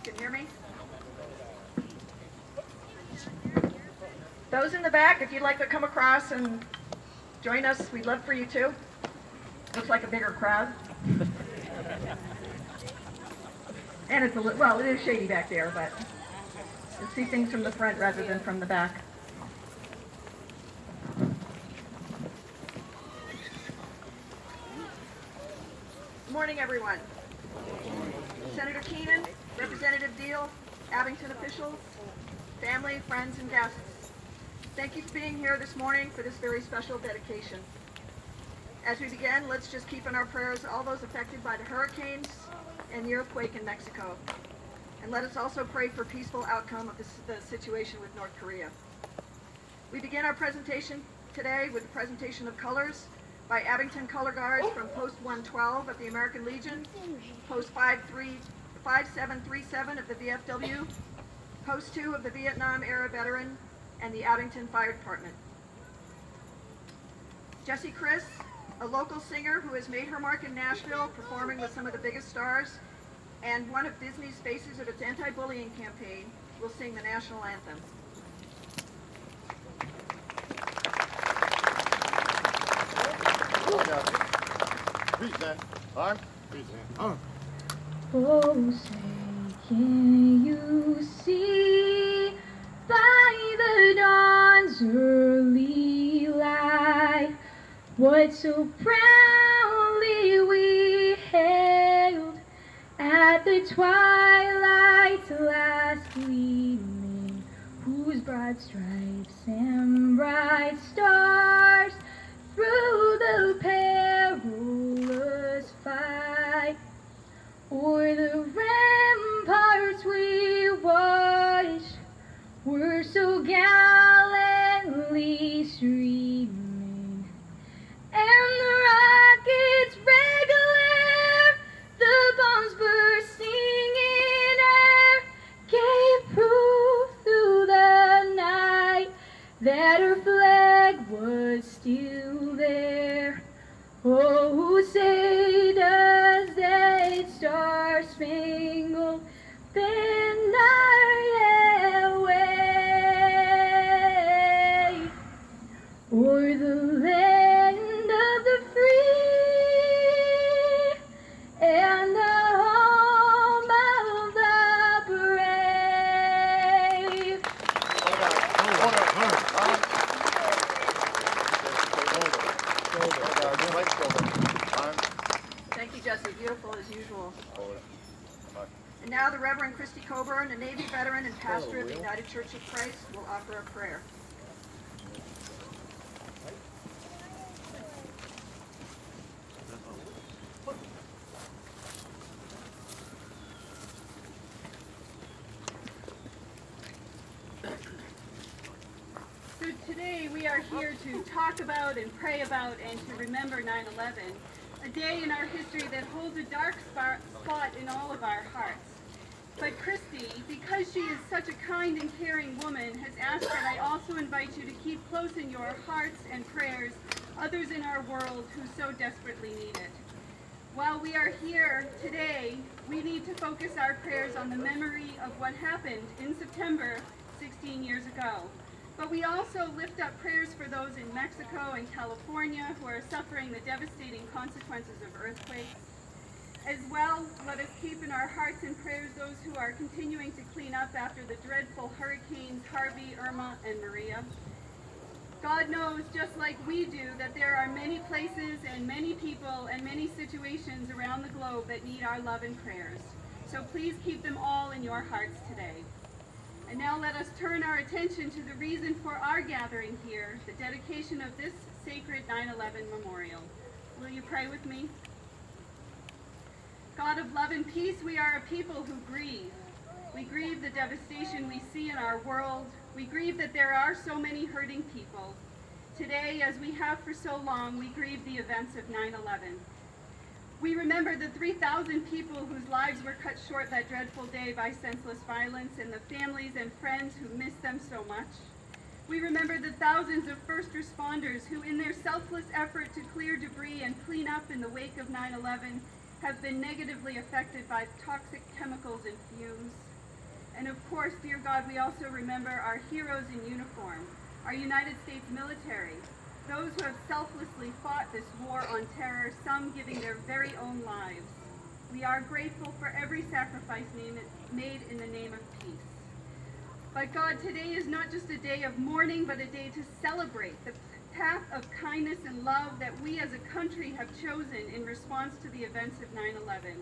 Can you hear me? Those in the back, if you'd like to come across and join us, we'd love for you to. Looks like a bigger crowd. And it's well, it is shady back there, but you'll see things from the front rather than from the back. Good morning, everyone. Senator Keenan, Representative Deal, Abington officials, family, friends, and guests. Thank you for being here this morning for this very special dedication. As we begin, let's just keep in our prayers all those affected by the hurricanes and the earthquake in Mexico. And let us also pray for peaceful outcome of the situation with North Korea. We begin our presentation today with the presentation of colors by Abington Color Guards from Post 112 of the American Legion, Post 5737 of the VFW, Post 2 of the Vietnam-era veteran, and the Abington Fire Department. Jessie Chris, a local singer who has made her mark in Nashville, performing with some of the biggest stars, and one of Disney's faces of its anti-bullying campaign, will sing the national anthem. Present. Arm. Present. Arm. Oh, say, can you see by the dawn's early light what so proudly we hailed at the twilight's last gleaming, whose broad stripes and bright stars through the perilous fight o'er the ramparts we watched were so gallantly streaming, and the rockets regular, the bombs bursting in air, gave proof through the night that her flag was still there. Oh, say does that star-spangled banner yet wave o'er the land of the free and the home of the brave? Thank you, Jessie. Beautiful as usual. And now the Reverend Christy Coburn, a Navy veteran and pastor of the United Church of Christ, will offer a prayer. So today we are here to talk about and pray about and to remember 9/11, a day in our history that holds a dark spot in all of our hearts. But Christy, because she is such a kind and caring woman, has asked that I also invite you to keep close in your hearts and prayers others in our world who so desperately need it. While we are here today, we need to focus our prayers on the memory of what happened in September 16 years ago. But we also lift up prayers for those in Mexico and California who are suffering the devastating consequences of earthquakes. As well, let us keep in our hearts and prayers those who are continuing to clean up after the dreadful hurricanes Harvey, Irma, and Maria. God knows, just like we do, that there are many places and many people and many situations around the globe that need our love and prayers. So please keep them all in your hearts today. And now let us turn our attention to the reason for our gathering here, the dedication of this sacred 9/11 memorial. Will you pray with me? God of love and peace, we are a people who grieve. We grieve the devastation we see in our world. We grieve that there are so many hurting people. Today, as we have for so long, we grieve the events of 9/11. We remember the 3,000 people whose lives were cut short that dreadful day by senseless violence and the families and friends who miss them so much. We remember the thousands of first responders who, in their selfless effort to clear debris and clean up in the wake of 9/11, have been negatively affected by toxic chemicals and fumes. And of course, dear God, we also remember our heroes in uniform, our United States military, those who have selflessly fought this war on terror, some giving their very own lives. We are grateful for every sacrifice made in the name of peace. But God, today is not just a day of mourning, but a day to celebrate the path of kindness and love that we as a country have chosen in response to the events of 9/11.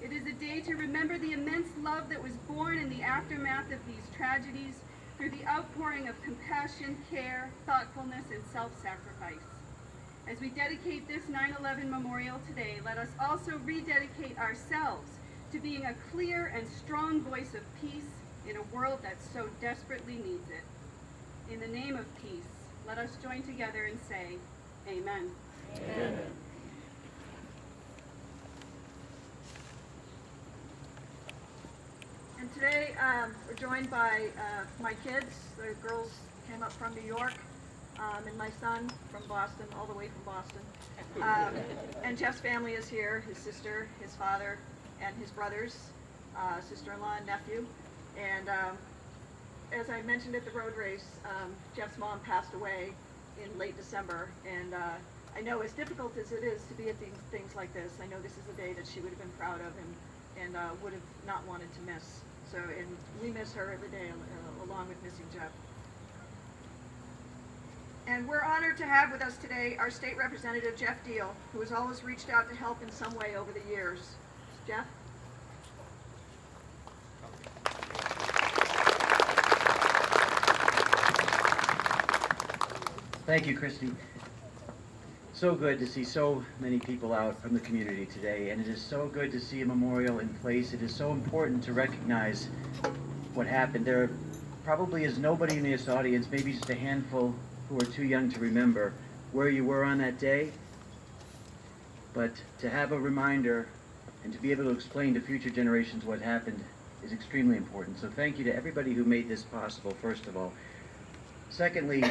It is a day to remember the immense love that was born in the aftermath of these tragedies through the outpouring of compassion, care, thoughtfulness, and self-sacrifice. As we dedicate this 9/11 memorial today, let us also rededicate ourselves to being a clear and strong voice of peace in a world that so desperately needs it. In the name of peace, let us join together and say, Amen. Amen. And today we're joined by my kids. The girls came up from New York, and my son from Boston, all the way from Boston. And Jeff's family is here, his sister, his father, and his brothers, sister-in-law and nephew. And as I mentioned at the road race, Jeff's mom passed away in late December. And I know as difficult as it is to be at things like this, I know this is a day that she would have been proud of and would have not wanted to miss. So, and we miss her every day along with missing Jeff. And we're honored to have with us today our state representative, Jeff Deal, who has always reached out to help in some way over the years. Jeff? Thank you, Christy. So good to see so many people out from the community today, and it is so good to see a memorial in place. It is so important to recognize what happened. There probably is nobody in this audience, maybe just a handful who are too young to remember where you were on that day, but to have a reminder and to be able to explain to future generations what happened is extremely important. So thank you to everybody who made this possible, first of all. Secondly,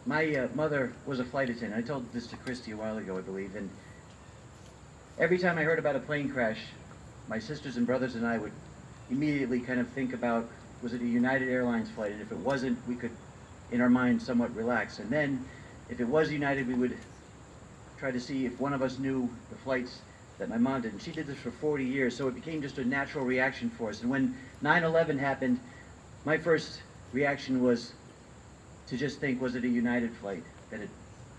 my mother was a flight attendant. I told this to Christy a while ago, I believe, and every time I heard about a plane crash, my sisters and brothers and I would immediately kind of think about, was it a United Airlines flight? And if it wasn't, we could, in our minds, somewhat relax. And then, if it was United, we would try to see if one of us knew the flights that my mom did. And she did this for 40 years, so it became just a natural reaction for us. And when 9/11 happened, my first reaction was to just think, was it a United flight that had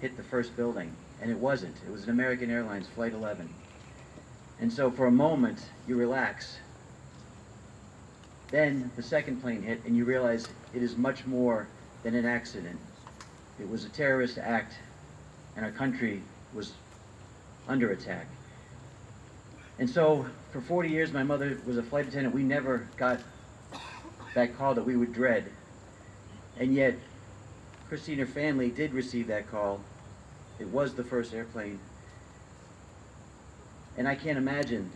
hit the first building? And it wasn't. It was an American Airlines Flight 11. And so for a moment, you relax. Then the second plane hit, and you realize it is much more than an accident. It was a terrorist act, and our country was under attack. And so for 40 years, my mother was a flight attendant. We never got that call that we would dread. And yet, Christy and her family did receive that call. It was the first airplane. And I can't imagine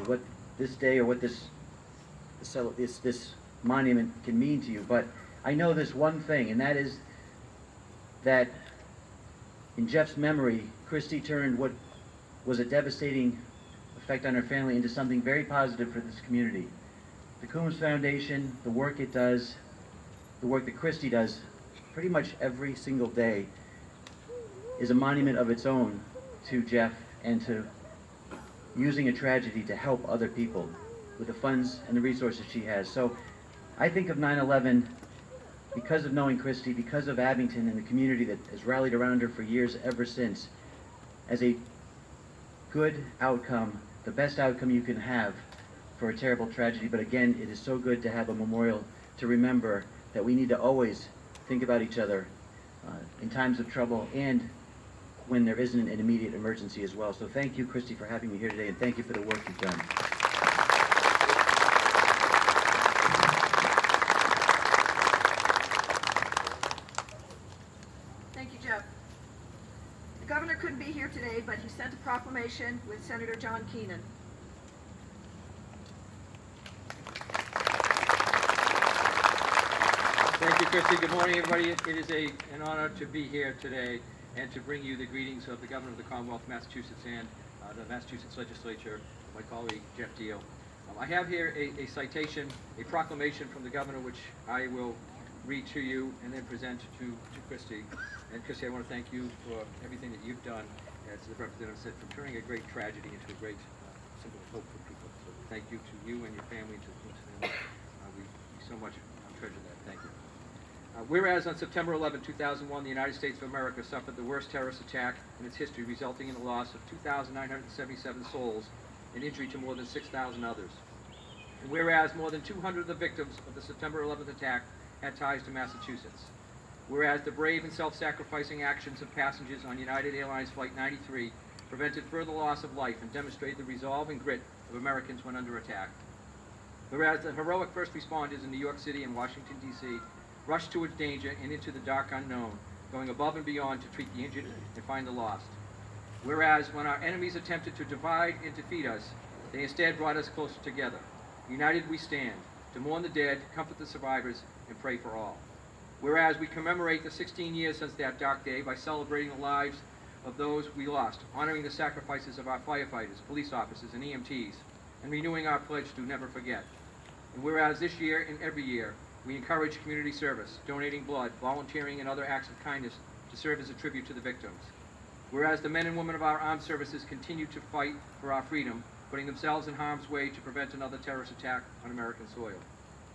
what this day or what this monument can mean to you, but I know this one thing, and that is that in Jeff's memory, Christy turned what was a devastating effect on her family into something very positive for this community. The Coombs Foundation, the work it does, the work that Christy does pretty much every single day is a monument of its own to Jeff and to using a tragedy to help other people with the funds and the resources she has. So I think of 9/11 because of knowing Christy, because of Abington and the community that has rallied around her for years ever since, as a good outcome, the best outcome you can have for a terrible tragedy. But again, it is so good to have a memorial to remember that we need to always think about each other in times of trouble and when there isn't an immediate emergency as well. So thank you, Christy, for having me here today, and thank you for the work you've done. Thank you, Jeff. The governor couldn't be here today, but he sent a proclamation with Senator John Keenan. Thank you, Christy. Good morning, everybody. It is an honor to be here today and to bring you the greetings of the Governor of the Commonwealth of Massachusetts and the Massachusetts Legislature, my colleague, Jeff Deal. I have here a citation, a proclamation from the governor, which I will read to you and then present to Christy. And Christy, I want to thank you for everything that you've done, as the representative said, for turning a great tragedy into a great symbol of hope for people. So thank you to you and your family, to them. We so much treasure that. Thank you. Whereas on September 11, 2001, the United States of America suffered the worst terrorist attack in its history, resulting in the loss of 2,977 souls and injury to more than 6,000 others. And whereas more than 200 of the victims of the September 11th attack had ties to Massachusetts. Whereas the brave and self-sacrificing actions of passengers on United Airlines Flight 93 prevented further loss of life and demonstrated the resolve and grit of Americans when under attack. Whereas the heroic first responders in New York City and Washington, D.C. rushed towards danger and into the dark unknown, going above and beyond to treat the injured and find the lost. Whereas when our enemies attempted to divide and defeat us, they instead brought us closer together. United we stand, to mourn the dead, comfort the survivors, and pray for all. Whereas we commemorate the 16 years since that dark day by celebrating the lives of those we lost, honoring the sacrifices of our firefighters, police officers, and EMTs, and renewing our pledge to never forget. And whereas this year and every year, we encourage community service, donating blood, volunteering, and other acts of kindness to serve as a tribute to the victims. Whereas the men and women of our armed services continue to fight for our freedom, putting themselves in harm's way to prevent another terrorist attack on American soil.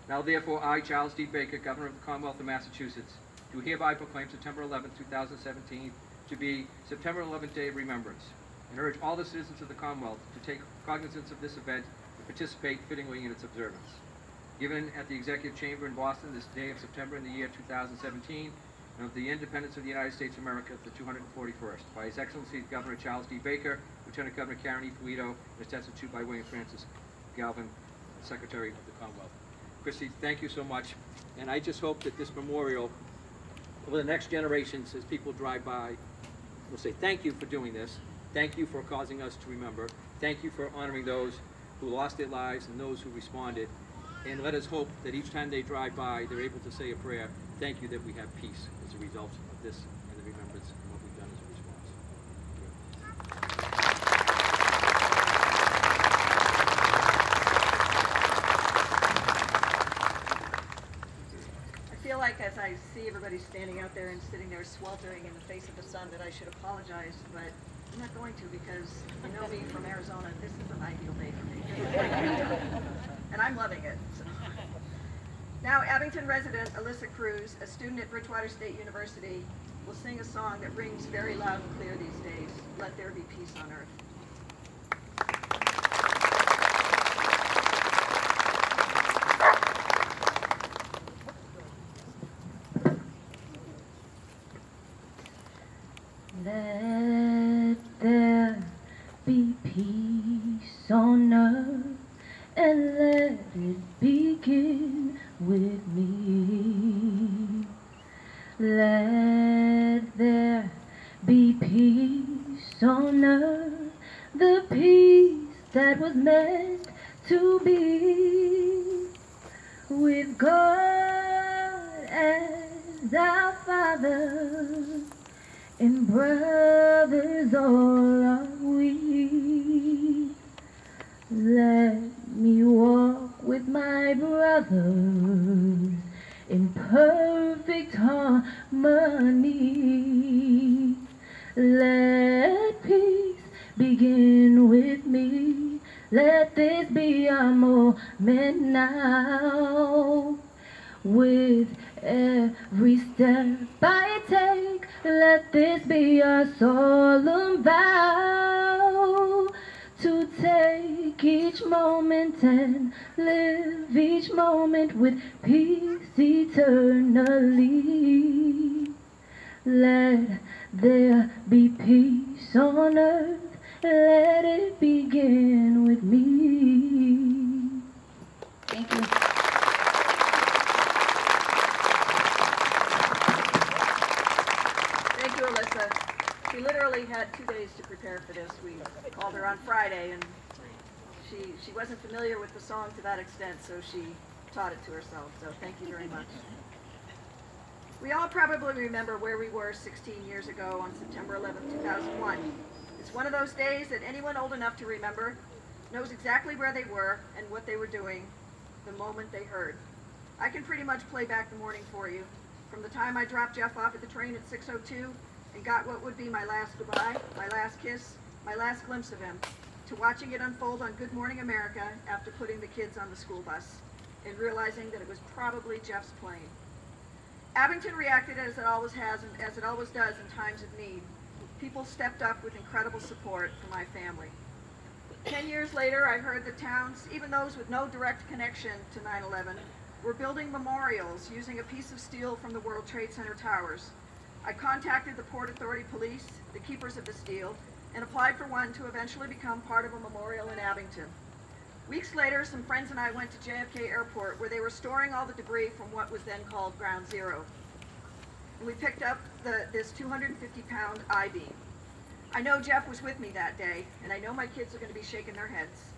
Now therefore, I, Charles D. Baker, Governor of the Commonwealth of Massachusetts, do hereby proclaim September 11, 2017 to be September 11th Day of Remembrance, and urge all the citizens of the Commonwealth to take cognizance of this event and participate fittingly in its observance. Given at the Executive Chamber in Boston this day of September in the year 2017, and of the independence of the United States of America, the 241st, by His Excellency Governor Charles D. Baker, Lieutenant Governor Karen E. Polito, and attested to by William Francis Galvin, Secretary of the Commonwealth. Christy, thank you so much, and I just hope that this memorial, over the next generations, as people drive by, will say thank you for doing this, thank you for causing us to remember, thank you for honoring those who lost their lives and those who responded, and let us hope that each time they drive by, they're able to say a prayer, thank you that we have peace as a result of this and the remembrance of what we've done as a response. I feel like as I see everybody standing out there and sitting there sweltering in the face of the sun that I should apologize, but I'm not going to, because you know me from Arizona, this is an ideal day for me. And I'm loving it. So. Now, Abington resident Alyssa Cruz, a student at Bridgewater State University, will sing a song that rings very loud and clear these days, Let There Be Peace on Earth. Let there be peace on earth, and let it begin with me. Let there be peace on earth, the peace that was meant to be, with God as our Father, and brothers all are we. Let me walk with my brothers in perfect harmony. Let peace begin with me. Let this be our moment now. With every step I take, let this be our solemn vow, to take each moment and live each moment with peace eternally. Let there be peace on earth, let it begin with me. Thank you. Thank you, Alyssa. She literally had 2 days to prepare for this. We called her on Friday, and she wasn't familiar with the song to that extent, so she taught it to herself. So thank you very much. We all probably remember where we were 16 years ago on September 11, 2001. It's one of those days that anyone old enough to remember knows exactly where they were and what they were doing the moment they heard. I can pretty much play back the morning for you, from the time I dropped Jeff off at the train at 6:02 and got what would be my last goodbye, my last kiss, my last glimpse of him, to watching it unfold on Good Morning America after putting the kids on the school bus and realizing that it was probably Jeff's plane. Abington reacted as it always has and as it always does in times of need. People stepped up with incredible support for my family. 10 years later, I heard that towns, even those with no direct connection to 9/11, were building memorials using a piece of steel from the World Trade Center towers. I contacted the Port Authority Police, the keepers of the steel, and applied for one to eventually become part of a memorial in Abington. Weeks later, some friends and I went to JFK Airport where they were storing all the debris from what was then called Ground Zero. And we picked up this 250-pound I-beam. I know Jeff was with me that day, and I know my kids are going to be shaking their heads.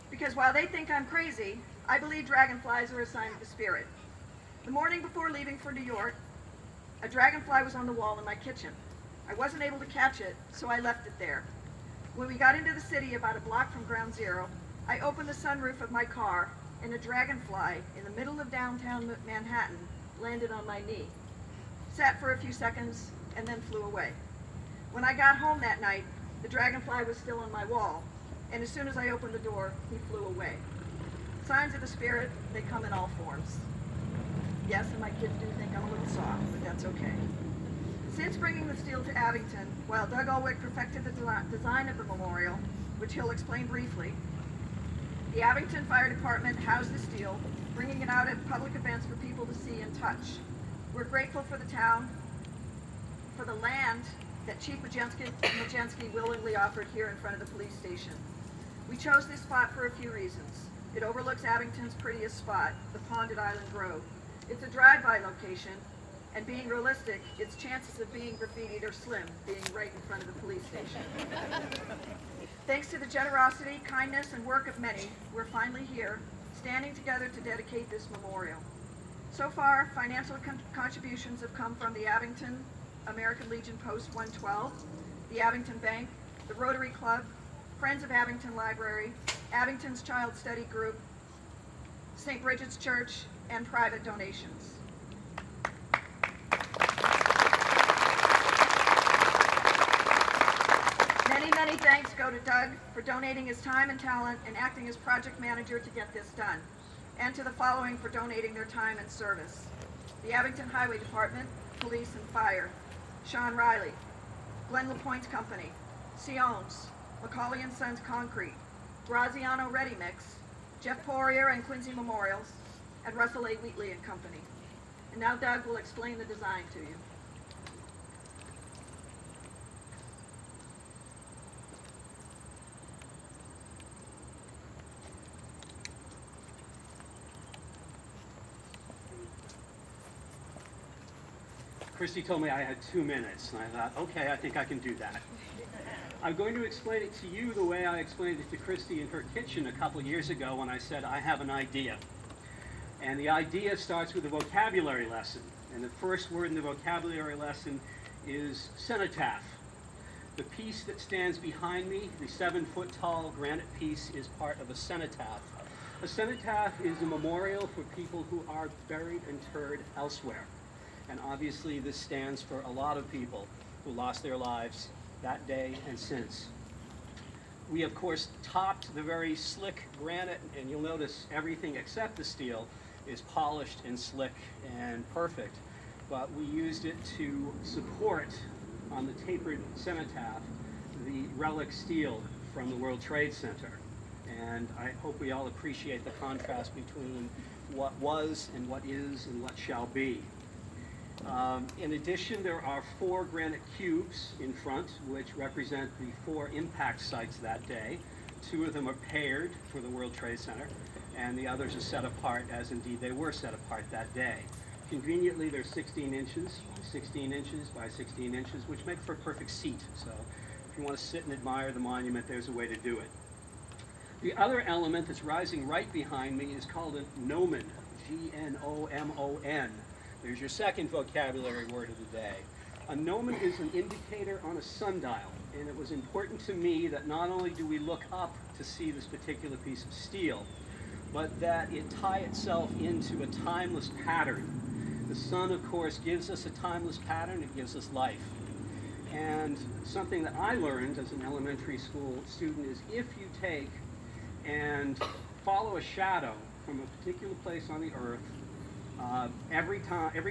Because while they think I'm crazy, I believe dragonflies are a sign of the spirit. The morning before leaving for New York, a dragonfly was on the wall in my kitchen. I wasn't able to catch it, so I left it there. When we got into the city about a block from Ground Zero, I opened the sunroof of my car, and a dragonfly in the middle of downtown Manhattan landed on my knee, sat for a few seconds, and then flew away. When I got home that night, the dragonfly was still on my wall, and as soon as I opened the door, he flew away. Signs of the spirit, they come in all forms. Yes, and my kids do think I'm a little soft, but that's okay. Since bringing the steel to Abington, while Doug Ulwick perfected the design of the memorial, which he'll explain briefly, the Abington Fire Department housed the steel, bringing it out at public events for people to see and touch. We're grateful for the town, for the land that Chief Majensky willingly offered here in front of the police station. We chose this spot for a few reasons. It overlooks Abington's prettiest spot, the pond at Island Grove. It's a drive-by location, and being realistic, its chances of being graffitied are slim, being right in front of the police station. Thanks to the generosity, kindness, and work of many, we're finally here, standing together to dedicate this memorial. So far, financial contributions have come from the Abington American Legion Post 112, the Abington Bank, the Rotary Club, Friends of Abington Library, Abington's Child Study Group, St. Bridget's Church, and private donations. Many thanks go to Doug for donating his time and talent and acting as project manager to get this done, and to the following for donating their time and service: the Abington Highway Department, Police and Fire, Sean Riley, Glenn LaPointe Company, Siones, Macaulay & Sons Concrete, Graziano Ready Mix, Jeff Poirier and Quincy Memorials, and Russell A. Wheatley and Company. And now Doug will explain the design to you. Christy told me I had 2 minutes, and I thought, okay, I think I can do that. I'm going to explain it to you the way I explained it to Christy in her kitchen a couple years ago when I said, I have an idea. And the idea starts with a vocabulary lesson. And the first word in the vocabulary lesson is cenotaph. The piece that stands behind me, the 7-foot-tall granite piece, is part of a cenotaph. A cenotaph is a memorial for people who are buried and interred elsewhere. And obviously this stands for a lot of people who lost their lives that day and since. We of course topped the very slick granite, and you'll notice everything except the steel is polished and slick and perfect. But we used it to support on the tapered cenotaph the relic steel from the World Trade Center. And I hope we all appreciate the contrast between what was and what is and what shall be. In addition, there are 4 granite cubes in front, which represent the 4 impact sites that day. 2 of them are paired for the World Trade Center, and the others are set apart, as indeed they were set apart that day. Conveniently, they're 16 inches by 16 inches by 16 inches, which make for a perfect seat. So if you want to sit and admire the monument, there's a way to do it. The other element that's rising right behind me is called a gnomon, G-N-O-M-O-N. There's your second vocabulary word of the day. A gnomon is an indicator on a sundial, and it was important to me that not only do we look up to see this particular piece of steel, but that it tie itself into a timeless pattern. The sun, of course, gives us a timeless pattern. It gives us life. And something that I learned as an elementary school student is if you take and follow a shadow from a particular place on the earth, every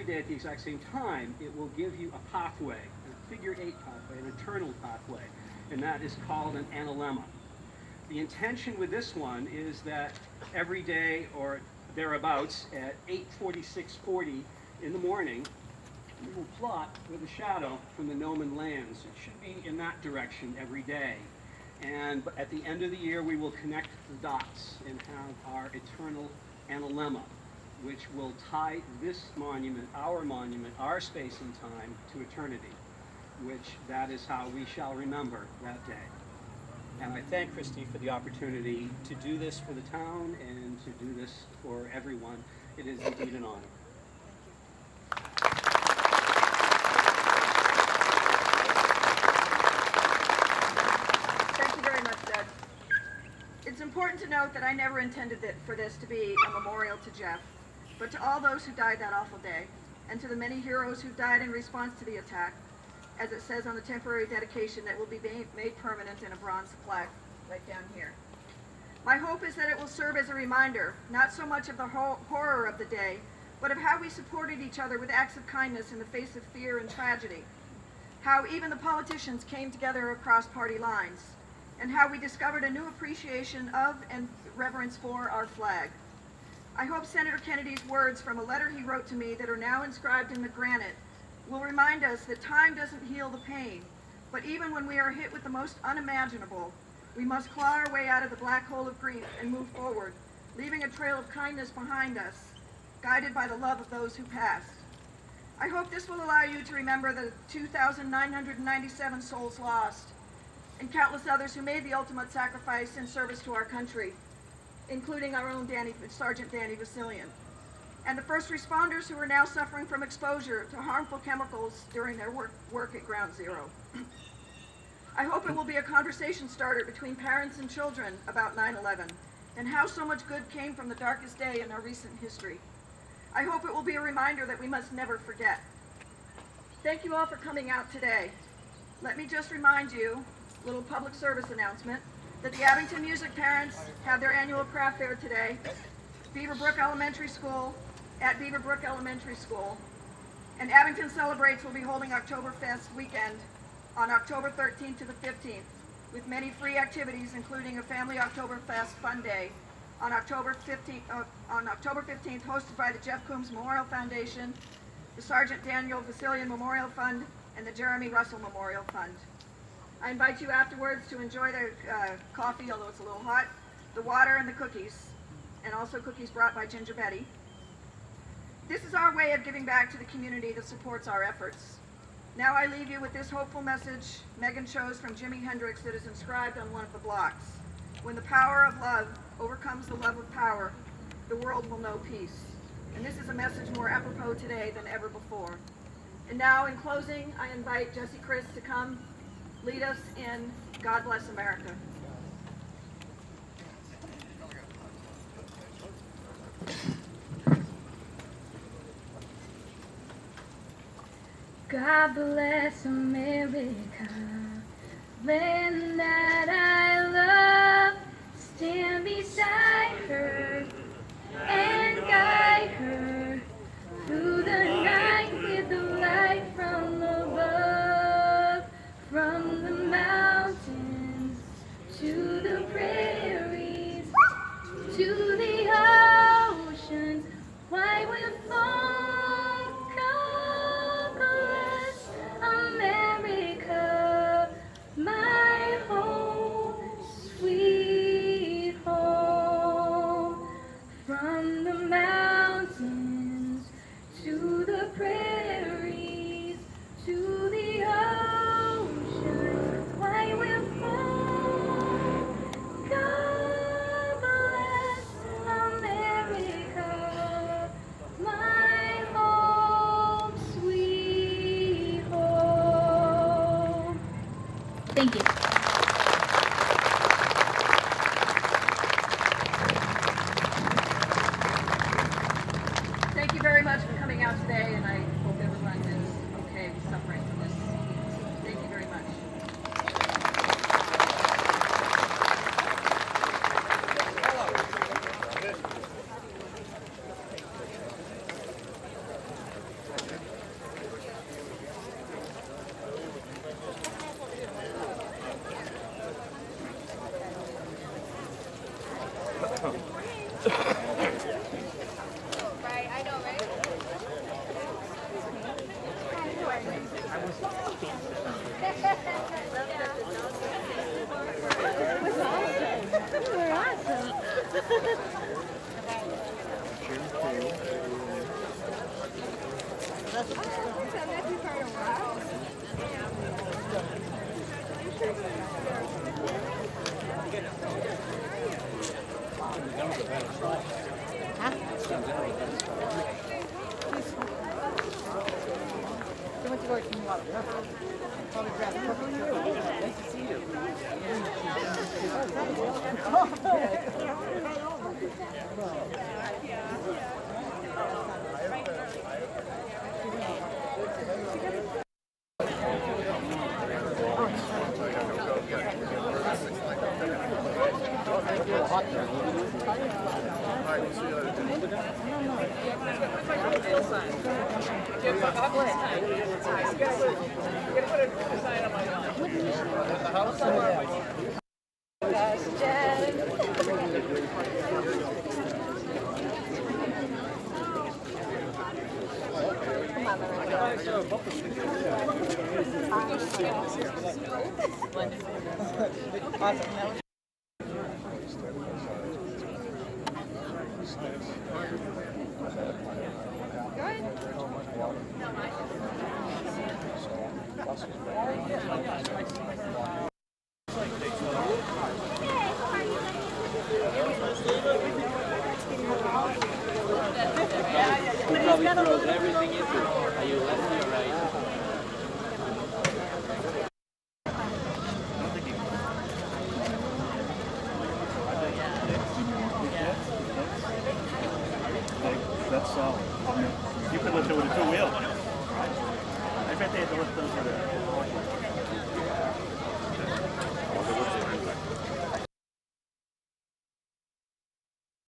day at the exact same time, it will give you a pathway, a figure-8 pathway, an eternal pathway, and that is called an analemma. The intention with this one is that every day or thereabouts at 8:46:40 in the morning, we will plot with a shadow from the gnomon lands. It should be in that direction every day. And at the end of the year, we will connect the dots and have our eternal analemma, which will tie this monument, our space and time, to eternity, which that is how we shall remember that day. And I thank Christy for the opportunity to do this for the town and to do this for everyone. It is indeed an honor. Thank you very much, Doug. It's important to note that I never intended for this to be a memorial to Jeff, but to all those who died that awful day, and to the many heroes who died in response to the attack, as it says on the temporary dedication that will be made permanent in a bronze plaque right down here. My hope is that it will serve as a reminder, not so much of the horror of the day, but of how we supported each other with acts of kindness in the face of fear and tragedy, how even the politicians came together across party lines, and how we discovered a new appreciation of and reverence for our flag. I hope Senator Kennedy's words from a letter he wrote to me that are now inscribed in the granite will remind us that time doesn't heal the pain, but even when we are hit with the most unimaginable, we must claw our way out of the black hole of grief and move forward, leaving a trail of kindness behind us, guided by the love of those who passed. I hope this will allow you to remember the 2,997 souls lost, and countless others who made the ultimate sacrifice in service to our country, including our own Sergeant Danny Vasilian, and the first responders who are now suffering from exposure to harmful chemicals during their work at Ground Zero. I hope it will be a conversation starter between parents and children about 9/11 and how so much good came from the darkest day in our recent history. I hope it will be a reminder that we must never forget. Thank you all for coming out today. Let me just remind you, little public service announcement, that the Abington music parents have their annual craft fair today, Beaverbrook Elementary School, at Beaverbrook Elementary School, and Abington Celebrates will be holding Oktoberfest weekend on October 13th to the 15th, with many free activities, including a family Oktoberfest fun day on October 15th, hosted by the Jeff Coombs Memorial Foundation, the Sergeant Daniel Vasilian Memorial Fund, and the Jeremy Russell Memorial Fund. I invite you afterwards to enjoy the coffee, although it's a little hot, the water, and the cookies, and also cookies brought by Ginger Betty. This is our way of giving back to the community that supports our efforts. Now I leave you with this hopeful message Megan chose from Jimi Hendrix that is inscribed on one of the blocks. When the power of love overcomes the love of power, the world will know peace. And this is a message more apropos today than ever before. And now, in closing, I invite Jesse Chris to come lead us in God Bless America. God bless America, land that I love. Stand beside her and guide her through the night with the light from above, from the mountains to the prairies, to the oceans, white with foam. God bless America, my home, sweet home. Thank you. Thank you very much for coming out today, and I hope everyone is okay with suffering from this. Thank you very much. That's solid. You could lift it with a two-wheel. I bet they had to lift those with a